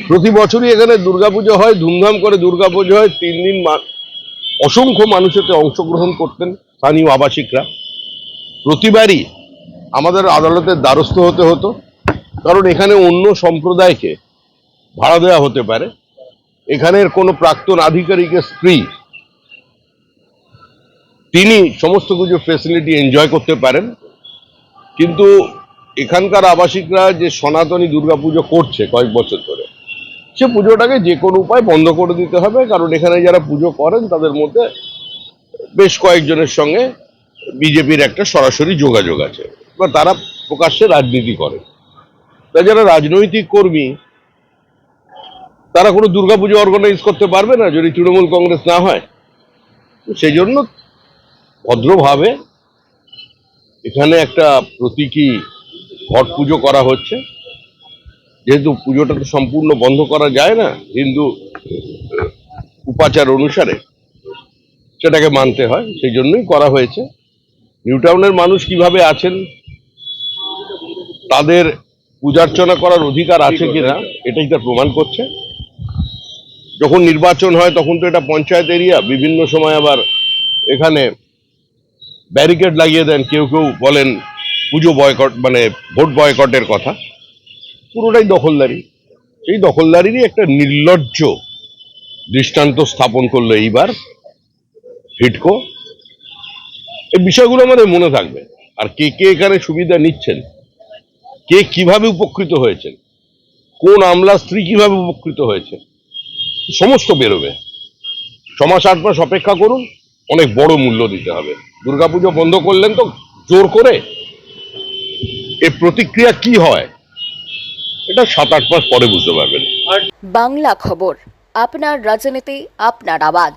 প্রতি বছরই এখানে দুর্গাপুজো হয়, ধুমধাম করে দুর্গাপুজো হয়। 3 দিন অসংখ্য মানুষ এতে অংশগ্রহণ করতেন, স্থানীয় আবাসিকরা। প্রতিবারই আমাদের আদালতের দ্বারস্থ হতে হতো, কারণ এখানে অন্য সম্প্রদায়কে ভাড়া দেওয়া হতে পারে। এখানের কোনো প্রাক্তন আধিকারিকের স্ত্রী, তিনি সমস্ত কিছু ফেসিলিটি এনজয় করতে পারেন, কিন্তু এখানকার আবাসিকরা যে সনাতনী দুর্গাপুজো করছে কয়েক বছর ধরে, সে পুজোটাকে যে কোনো উপায় বন্ধ করে দিতে হবে। কারণ এখানে যারা পুজো করেন তাদের মধ্যে বেশ কয়েকজনের সঙ্গে বিজেপির একটা সরাসরি যোগাযোগ আছে, বা তারা প্রকাশ্যে রাজনীতি করে। তাই যারা রাজনৈতিক কর্মী, তারা কোনো দুর্গাপুজো অর্গানাইজ করতে পারবে না যদি তৃণমূল কংগ্রেস না হয়। সেই জন্য ভদ্রভাবে এখানে একটা প্রতীকী ঘট পুজো করা হচ্ছে। যেহেতু পুজোটা তো সম্পূর্ণ বন্ধ করা যায় না, হিন্দু উপাচার অনুসারে সেটাকে মানতে হয়, সেই জন্যই করা হয়েছে। নিউ টাউনের মানুষ কিভাবে আছেন, তাদের পূজার্চনা করার অধিকার আছে কিনা এটাই তার প্রমাণ করছে। যখন নির্বাচন হয় তখন তো এটা পঞ্চায়েত এরিয়া, বিভিন্ন সময় আবার এখানে ব্যারিকেড লাগিয়ে দেন, কেউ কেউ বলেন পুজো বয়কট, মানে ভোট বয়কটের কথা। পুরোটাই দখলদারি। সেই দখলদারিরই একটা নির্লজ্জ দৃষ্টান্ত স্থাপন করলো এইবার হিডকো। এই বিষয়গুলো আমাদের মনে থাকবে। আর কে কে এখানে সুবিধা নিচ্ছেন, কে কিভাবে উপকৃত হয়েছেন, কোন আমলা স্ত্রী কিভাবে উপকৃত হয়েছে, সমস্ত বেরোবে। 6 মাস 8 মাস অপেক্ষা করুন, অনেক বড় মূল্য দিতে হবে। দুর্গাপুজো বন্ধ করলেন তো জোর করে, এর প্রতিক্রিয়া কি হয় এটা 7-8 মাস পরে বুঝতে পারবেন। বাংলা খবর, আপনার রাজনীতি, আপনার আওয়াজ।